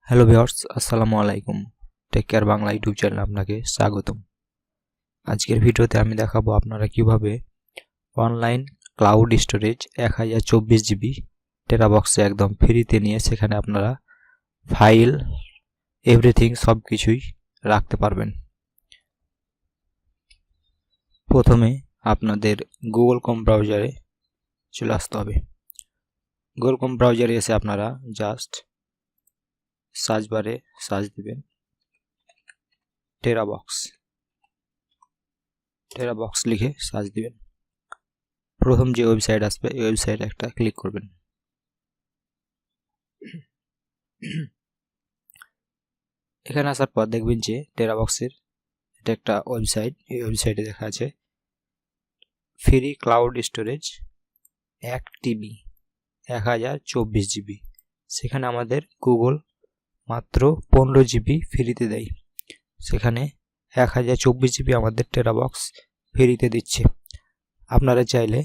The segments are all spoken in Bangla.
হ্যালো ভিউয়ার্স, আসসালামু আলাইকুম। টেক কেয়ার বাংলা ইউটিউব চ্যানেলে আপনাকে স্বাগতম। আজকের ভিডিওতে আমি দেখাবো আপনারা কিভাবে অনলাইন ক্লাউড স্টোরেজ 1024 জিবি টেরাবক্সে একদম ফ্রিতে নিয়ে সেখানে আপনারা ফাইল এভরিথিং সব কিছুই রাখতে পারবেন। প্রথমে আপনাদের গুগল ক্রোম ব্রাউজারে চলে আসতে হবে। গুগল ক্রোম ব্রাউজারে এসে আপনারা জাস্ট সার্চ বারে সার্চ দিবেন টেরাবক্স লিখে সার্চ দিবেন। প্রথম যে ওয়েবসাইট আসবে এই ওয়েবসাইটে একটা ক্লিক করবেন। এখানে আসার পর দেখবেন যে টেরাবক্সের এটা একটা ওয়েবসাইট। এই ওয়েবসাইটে দেখা আছে free cloud storage 1 TB 1024 GB. সেখানে আমাদের গুগল মাত্র 15 জিবি ফ্রিতে দেয়, সেখানে 1024 জিবি আমাদের টেরাবক্স ফ্রিতে দিচ্ছে। আপনারা চাইলে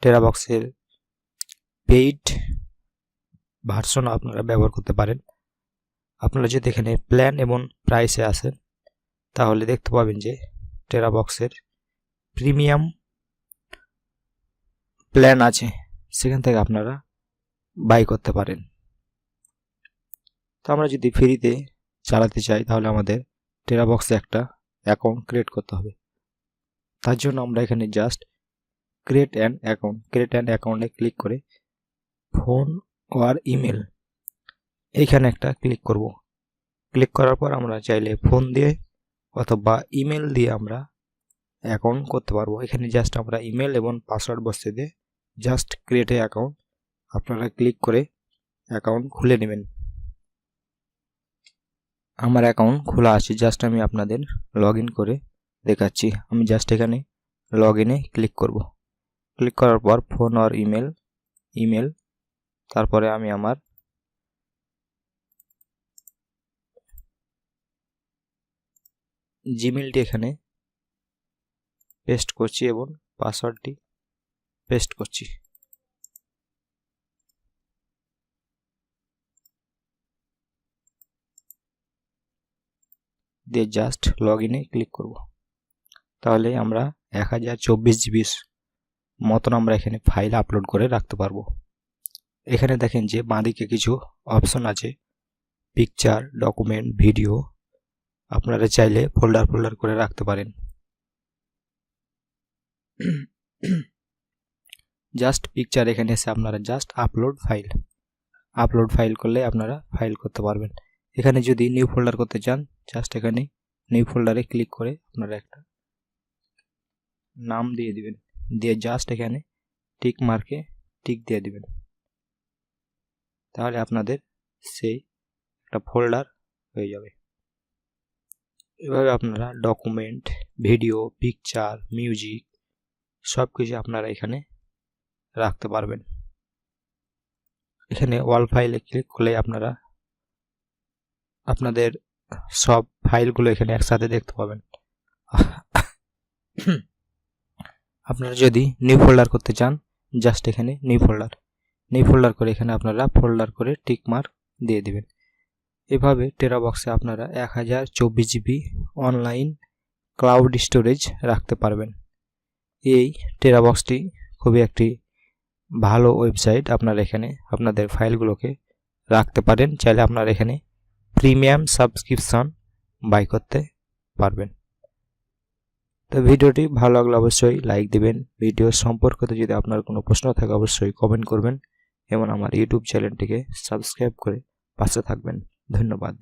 টেরাবক্সের পেইড ভার্সন আপনারা ব্যবহার করতে পারেন। আপনারা যদি এখানে প্ল্যান এবং প্রাইসে আসেন তাহলে দেখতে পাবেন যে টেরাবক্সের প্রিমিয়াম প্ল্যান আছে, সেখান থেকে আপনারা বাই করতে পারেন। তো আমরা যদি ফ্রিতে চালাতে চাই তাহলে আমাদের টেরাবক্সে একটা অ্যাকাউন্ট ক্রিয়েট করতে হবে। তার জন্য আমরা এখানে জাস্ট ক্রিয়েট অ্যান অ্যাকাউন্টে ক্লিক করে ফোন আর ইমেল এইখানে একটা ক্লিক করব। ক্লিক করার পর আমরা চাইলে ফোন দিয়ে অথবা ইমেল দিয়ে আমরা অ্যাকাউন্ট করতে পারবো। এখানে জাস্ট আমরা ইমেল এবং পাসওয়ার্ড বসিয়ে দিয়ে জাস্ট ক্রিয়েট অ্যাকাউন্ট আপনারা ক্লিক করে অ্যাকাউন্ট খুলে নেবেন। আমার অ্যাকাউন্ট খোলা আছে, জাস্ট আমি আপনাদের লগ ইন করে দেখাচ্ছি। আমি জাস্ট এখানে লগ ইনে ক্লিক করব। ক্লিক করার পর ফোন আর ইমেল তারপরে আমি আমার জিমেলটি এখানে পেস্ট করছি এবং পাসওয়ার্ডটি পেস্ট করছি। দিয়ে জাস্ট লগ ইনে ক্লিক করব। তাহলে আমরা 1024 জিবি মতন আমরা এখানে ফাইল আপলোড করে রাখতে পারবো। এখানে দেখেন যে বাঁদিকে কিছু অপশন আছে, পিকচার, ডকুমেন্ট, ভিডিও। আপনারা চাইলে ফোল্ডার করে রাখতে পারেন। জাস্ট পিকচার এখানে এসে আপনারা জাস্ট আপলোড ফাইল করলে আপনারা ফাইল করতে পারবেন। এখানে যদি নিউ ফোল্ডার করতে চান জাস্ট এখানে নিউ ফোল্ডারে ক্লিক করে আপনারা একটা নাম দিয়ে দিবেন, দিয়ে জাস্ট এখানে টিক মার্কে টিক দিয়ে দিবেন। তাহলে আপনাদের সেই একটা ফোল্ডার হয়ে যাবে। এভাবে আপনারা ডকুমেন্ট, ভিডিও, পিকচার, মিউজিক সব কিছু আপনারা এখানে রাখতে পারবেন। এখানে ওয়াল ফাইলে ক্লিক করলে আপনারা আপনাদের সব ফাইলগুলো এখানে একসাথে দেখতে পাবেন। আপনারা যদি নিউ ফোল্ডার করতে চান জাস্ট এখানে নিউ ফোল্ডার করে এখানে আপনারা ফোল্ডার করে টিক মার্ক দিয়ে দিবেন। এভাবে টেরাবক্সে আপনারা 1024 জিবি অনলাইন ক্লাউড স্টোরেজ রাখতে পারবেন। এই টেরাবক্সটি খুবই একটি ভালো ওয়েবসাইট। আপনারা এখানে আপনাদের ফাইলগুলোকে রাখতে পারেন। চাইলে আপনারা এখানে প্রিমিয়াম সাবস্ক্রিপশন বাই করতে পারবেন। তো ভিডিওটি ভালো লাগলে অবশ্যই লাইক দিবেন। ভিডিও সম্পর্কিত যদি আপনার কোনো প্রশ্ন থাকে অবশ্যই কমেন্ট করবেন এবং আমার ইউটিউব চ্যানেলটিকে সাবস্ক্রাইব করে পাশে থাকবেন। ধন্যবাদ।